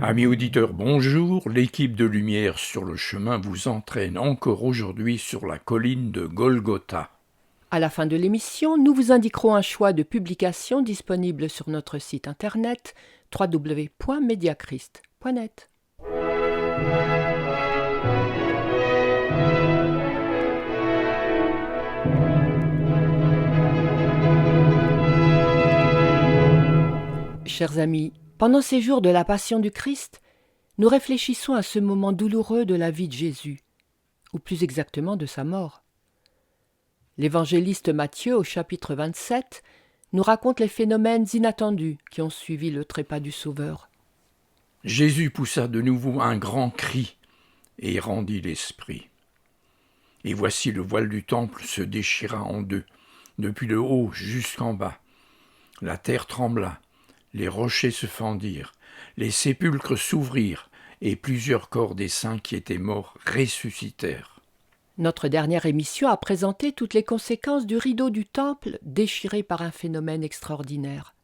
Amis auditeurs, bonjour. L'équipe de Lumière sur le chemin vous entraîne encore aujourd'hui sur la colline de Golgotha. À la fin de l'émission, nous vous indiquerons un choix de publications disponibles sur notre site internet www.mediachrist.net. Chers amis, pendant ces jours de la Passion du Christ, nous réfléchissons à ce moment douloureux de la vie de Jésus, ou plus exactement de sa mort. L'évangéliste Matthieu, au chapitre 27, nous raconte les phénomènes inattendus qui ont suivi le trépas du Sauveur. Jésus poussa de nouveau un grand cri et rendit l'esprit. Et voici le voile du temple se déchira en deux, depuis le haut jusqu'en bas. La terre trembla, les rochers se fendirent, les sépulcres s'ouvrirent, et plusieurs corps des saints qui étaient morts ressuscitèrent. Notre dernière émission a présenté toutes les conséquences du rideau du temple déchiré par un phénomène extraordinaire.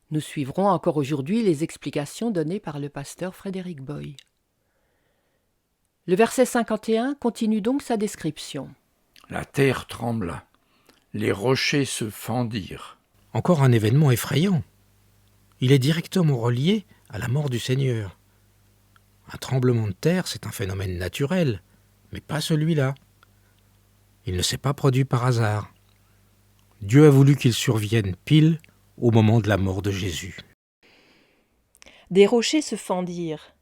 Nous suivrons encore aujourd'hui les explications données par le pasteur Frédéric Boy. Le verset 51 continue donc sa description. La terre trembla, les rochers se fendirent. Encore un événement effrayant. Il est directement relié à la mort du Seigneur. Un tremblement de terre, c'est un phénomène naturel, mais pas celui-là. Il ne s'est pas produit par hasard. Dieu a voulu qu'il survienne pile au moment de la mort de Jésus. Des rochers se fendirent.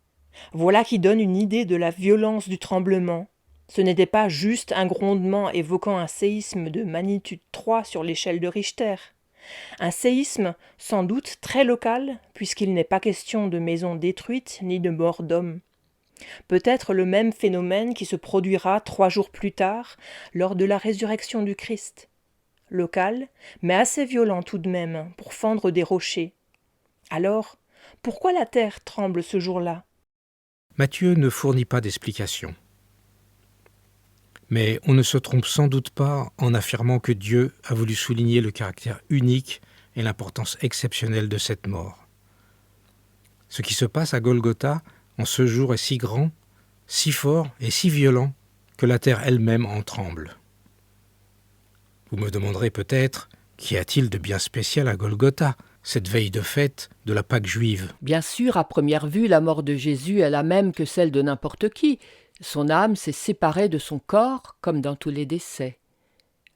Voilà qui donne une idée de la violence du tremblement. Ce n'était pas juste un grondement évoquant un séisme de magnitude 3 sur l'échelle de Richter. Un séisme sans doute très local, puisqu'il n'est pas question de maisons détruites ni de morts d'hommes. Peut-être le même phénomène qui se produira 3 jours plus tard, lors de la résurrection du Christ. Local, mais assez violent tout de même, pour fendre des rochers. Alors, pourquoi la terre tremble ce jour-là ? Matthieu ne fournit pas d'explication. Mais on ne se trompe sans doute pas en affirmant que Dieu a voulu souligner le caractère unique et l'importance exceptionnelle de cette mort. Ce qui se passe à Golgotha en ce jour est si grand, si fort et si violent que la terre elle-même en tremble. Vous me demanderez peut-être, qu'y a-t-il de bien spécial à Golgotha, cette veille de fête de la Pâque juive ? Bien sûr, à première vue, la mort de Jésus est la même que celle de n'importe qui. Son âme s'est séparée de son corps, comme dans tous les décès.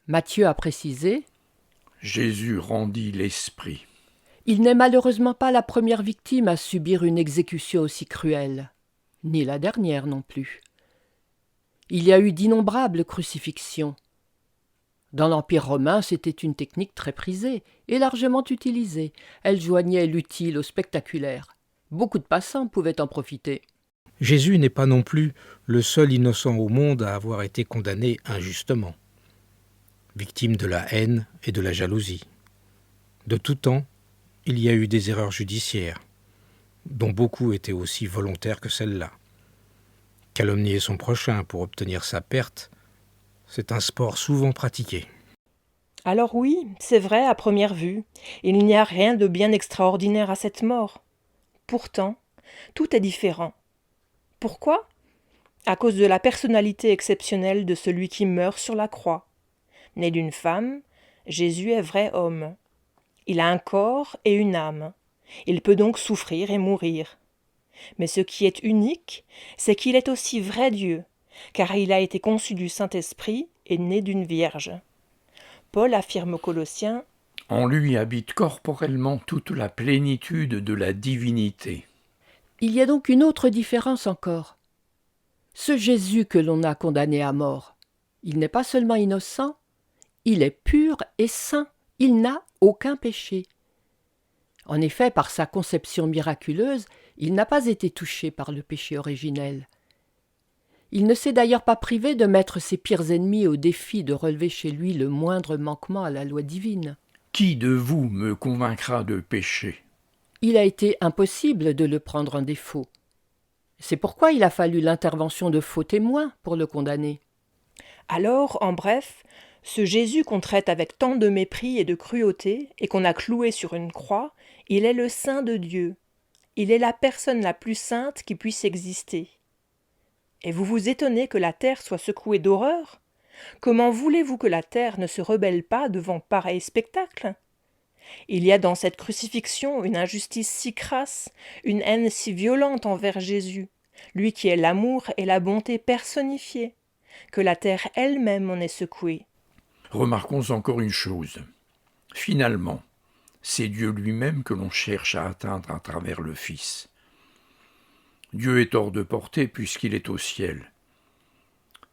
Matthieu a précisé « Jésus rendit l'esprit. » Il n'est malheureusement pas la première victime à subir une exécution aussi cruelle, ni la dernière non plus. Il y a eu d'innombrables crucifixions. Dans l'Empire romain, c'était une technique très prisée et largement utilisée. Elle joignait l'utile au spectaculaire. Beaucoup de passants pouvaient en profiter. Jésus n'est pas non plus le seul innocent au monde à avoir été condamné injustement, victime de la haine et de la jalousie. De tout temps, il y a eu des erreurs judiciaires, dont beaucoup étaient aussi volontaires que celle-là. Calomnier son prochain pour obtenir sa perte, c'est un sport souvent pratiqué. Alors oui, c'est vrai à première vue, il n'y a rien de bien extraordinaire à cette mort. Pourtant, tout est différent. Pourquoi ? À cause de la personnalité exceptionnelle de celui qui meurt sur la croix. Né d'une femme, Jésus est vrai homme. Il a un corps et une âme. Il peut donc souffrir et mourir. Mais ce qui est unique, c'est qu'il est aussi vrai Dieu, car il a été conçu du Saint-Esprit et né d'une vierge. Paul affirme aux Colossiens « En lui habite corporellement toute la plénitude de la divinité. » Il y a donc une autre différence encore. Ce Jésus que l'on a condamné à mort, il n'est pas seulement innocent, il est pur et saint, il n'a aucun péché. En effet, par sa conception miraculeuse, il n'a pas été touché par le péché originel. Il ne s'est d'ailleurs pas privé de mettre ses pires ennemis au défi de relever chez lui le moindre manquement à la loi divine. Qui de vous me convaincra de péché ? Il a été impossible de le prendre en défaut. C'est pourquoi il a fallu l'intervention de faux témoins pour le condamner. Alors, en bref, ce Jésus qu'on traite avec tant de mépris et de cruauté et qu'on a cloué sur une croix, il est le Saint de Dieu. Il est la personne la plus sainte qui puisse exister. Et vous vous étonnez que la terre soit secouée d'horreur ? Comment voulez-vous que la terre ne se rebelle pas devant pareil spectacle ? Il y a dans cette crucifixion une injustice si crasse, une haine si violente envers Jésus, lui qui est l'amour et la bonté personnifiés, que la terre elle-même en est secouée. Remarquons encore une chose. Finalement, c'est Dieu lui-même que l'on cherche à atteindre à travers le Fils. Dieu est hors de portée puisqu'il est au ciel.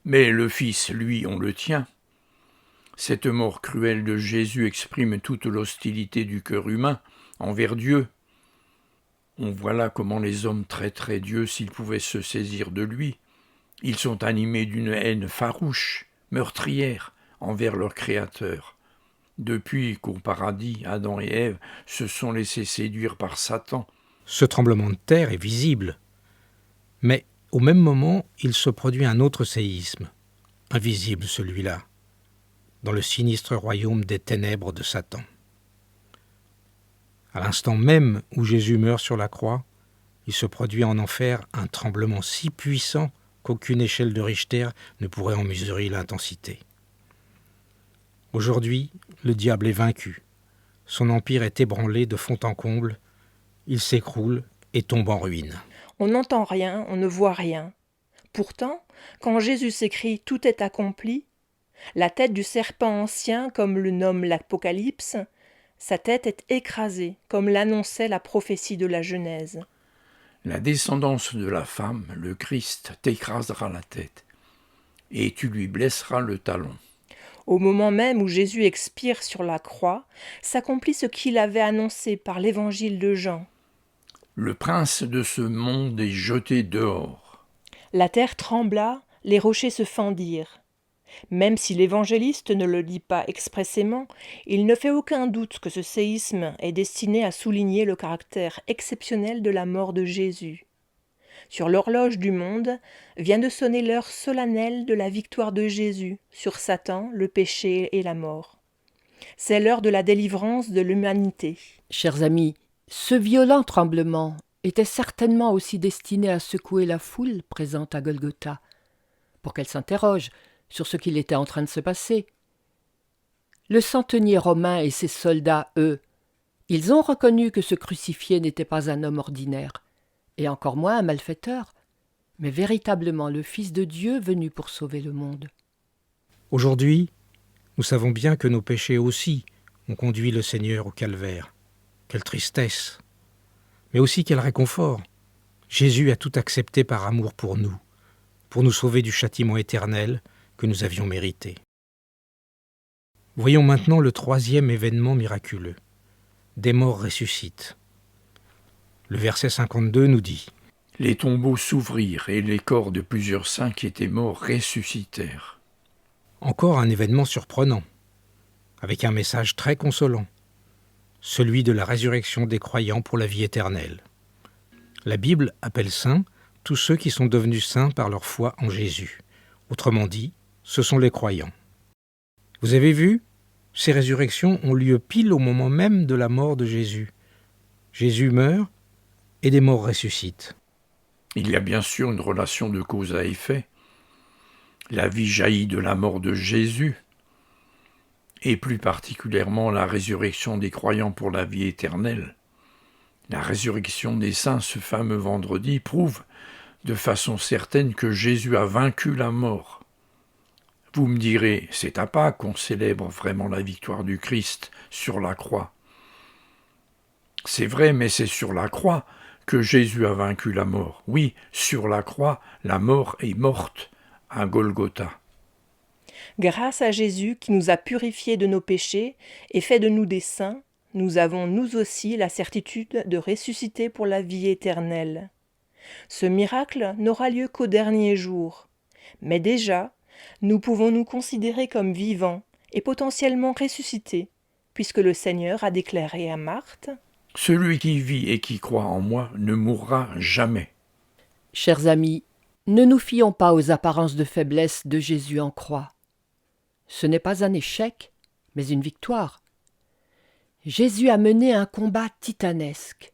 Mais le Fils, lui, on le tient. Cette mort cruelle de Jésus exprime toute l'hostilité du cœur humain envers Dieu. On voit là comment les hommes traiteraient Dieu s'ils pouvaient se saisir de lui. Ils sont animés d'une haine farouche, meurtrière, envers leur Créateur. Depuis qu'au paradis, Adam et Ève se sont laissés séduire par Satan. Ce tremblement de terre est visible. Mais au même moment, il se produit un autre séisme, invisible celui-là, dans le sinistre royaume des ténèbres de Satan. À l'instant même où Jésus meurt sur la croix, il se produit en enfer un tremblement si puissant qu'aucune échelle de Richter ne pourrait en mesurer l'intensité. Aujourd'hui, le diable est vaincu. Son empire est ébranlé de fond en comble. Il s'écroule et tombe en ruine. On n'entend rien, on ne voit rien. Pourtant, quand Jésus s'écrie « Tout est accompli », la tête du serpent ancien, comme le nomme l'Apocalypse, sa tête est écrasée, comme l'annonçait la prophétie de la Genèse. La descendance de la femme, le Christ, t'écrasera la tête, et tu lui blesseras le talon. Au moment même où Jésus expire sur la croix, s'accomplit ce qu'il avait annoncé par l'évangile de Jean. Le prince de ce monde est jeté dehors. La terre trembla, les rochers se fendirent. Même si l'évangéliste ne le dit pas expressément, il ne fait aucun doute que ce séisme est destiné à souligner le caractère exceptionnel de la mort de Jésus. Sur l'horloge du monde vient de sonner l'heure solennelle de la victoire de Jésus sur Satan, le péché et la mort. C'est l'heure de la délivrance de l'humanité. Chers amis, ce violent tremblement était certainement aussi destiné à secouer la foule présente à Golgotha, pour qu'elle s'interroge sur ce qu'il était en train de se passer. Le centenier romain et ses soldats, eux, ils ont reconnu que ce crucifié n'était pas un homme ordinaire, et encore moins un malfaiteur, mais véritablement le Fils de Dieu venu pour sauver le monde. Aujourd'hui, nous savons bien que nos péchés aussi ont conduit le Seigneur au calvaire. Quelle tristesse, mais aussi quel réconfort. Jésus a tout accepté par amour pour nous sauver du châtiment éternel que nous avions mérité. Voyons maintenant le troisième événement miraculeux. Des morts ressuscitent. Le verset 52 nous dit « Les tombeaux s'ouvrirent et les corps de plusieurs saints qui étaient morts ressuscitèrent. » Encore un événement surprenant, avec un message très consolant, celui de la résurrection des croyants pour la vie éternelle. La Bible appelle saints tous ceux qui sont devenus saints par leur foi en Jésus. Autrement dit, ce sont les croyants. Vous avez vu ? Ces résurrections ont lieu pile au moment même de la mort de Jésus. Jésus meurt et des morts ressuscitent. Il y a bien sûr une relation de cause à effet. La vie jaillit de la mort de Jésus, et plus particulièrement la résurrection des croyants pour la vie éternelle. La résurrection des saints ce fameux vendredi prouve de façon certaine que Jésus a vaincu la mort. Vous me direz, c'est à Pâques qu'on célèbre vraiment la victoire du Christ sur la croix. C'est vrai, mais c'est sur la croix que Jésus a vaincu la mort. Oui, sur la croix, la mort est morte à Golgotha. Grâce à Jésus qui nous a purifiés de nos péchés et fait de nous des saints, nous avons nous aussi la certitude de ressusciter pour la vie éternelle. Ce miracle n'aura lieu qu'au dernier jour. Mais déjà, nous pouvons nous considérer comme vivants et potentiellement ressuscités, puisque le Seigneur a déclaré à Marthe « Celui qui vit et qui croit en moi ne mourra jamais. » Chers amis, ne nous fions pas aux apparences de faiblesse de Jésus en croix. Ce n'est pas un échec, mais une victoire. Jésus a mené un combat titanesque.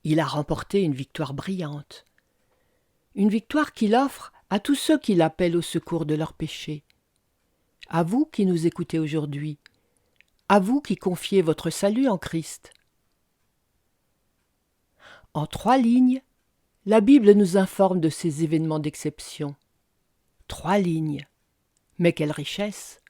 il a remporté une victoire brillante. Une victoire qu'il offre à tous ceux qui l'appellent au secours de leurs péchés. À vous qui nous écoutez aujourd'hui, à vous qui confiez votre salut en Christ. En 3 lignes, la Bible nous informe de ces événements d'exception. 3 lignes. Mais quelle richesse!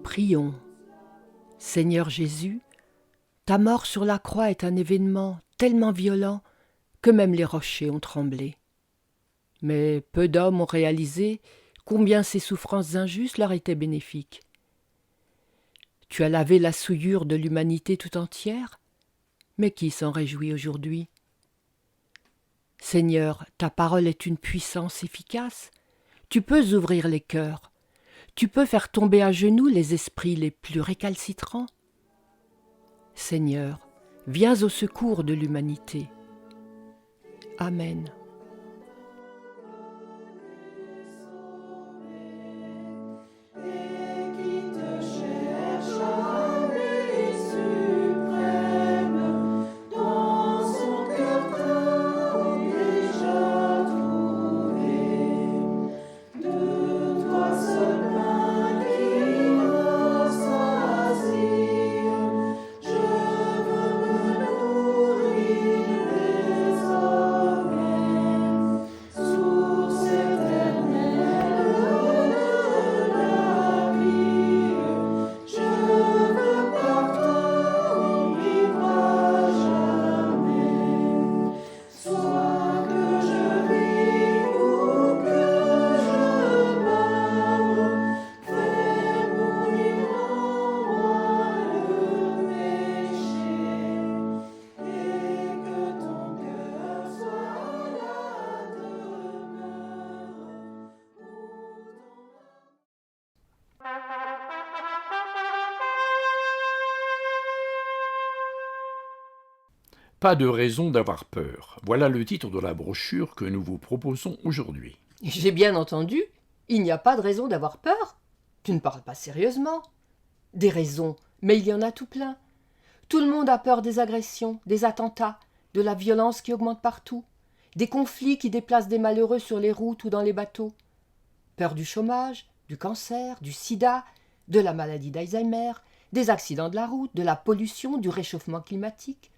Prions. Seigneur Jésus, ta mort sur la croix est un événement tellement violent que même les rochers ont tremblé. Mais peu d'hommes ont réalisé combien ces souffrances injustes leur étaient bénéfiques. Tu as lavé la souillure de l'humanité tout entière, mais qui s'en réjouit aujourd'hui? Seigneur, ta parole est une puissance efficace. Tu peux ouvrir les cœurs. Tu peux faire tomber à genoux les esprits les plus récalcitrants. Seigneur, viens au secours de l'humanité. Amen. Pas de raison d'avoir peur. Voilà le titre de la brochure que nous vous proposons aujourd'hui. J'ai bien entendu, il n'y a pas de raison d'avoir peur. Tu ne parles pas sérieusement. Des raisons, mais il y en a tout plein. Tout le monde a peur des agressions, des attentats, de la violence qui augmente partout, des conflits qui déplacent des malheureux sur les routes ou dans les bateaux. Peur du chômage, du cancer, du sida, de la maladie d'Alzheimer, des accidents de la route, de la pollution, du réchauffement climatique.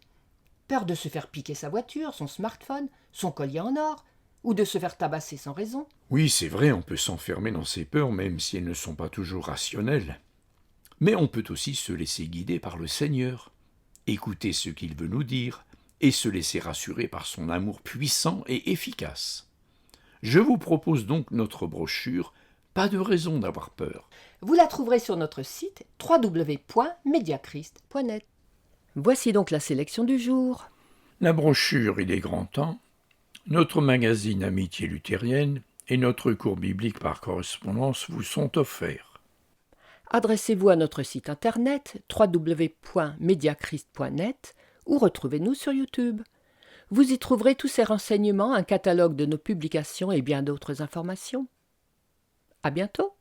Peur de se faire piquer sa voiture, son smartphone, son collier en or, ou de se faire tabasser sans raison. Oui, c'est vrai, on peut s'enfermer dans ses peurs même si elles ne sont pas toujours rationnelles. Mais on peut aussi se laisser guider par le Seigneur, écouter ce qu'il veut nous dire et se laisser rassurer par son amour puissant et efficace. Je vous propose donc notre brochure « Pas de raison d'avoir peur ». Vous la trouverez sur notre site www.mediachrist.net. Voici donc la sélection du jour. La brochure Il est grand temps, notre magazine Amitié luthérienne et notre cours biblique par correspondance vous sont offerts. Adressez-vous à notre site internet www.mediachrist.net ou retrouvez-nous sur YouTube. Vous y trouverez tous ces renseignements, un catalogue de nos publications et bien d'autres informations. À bientôt.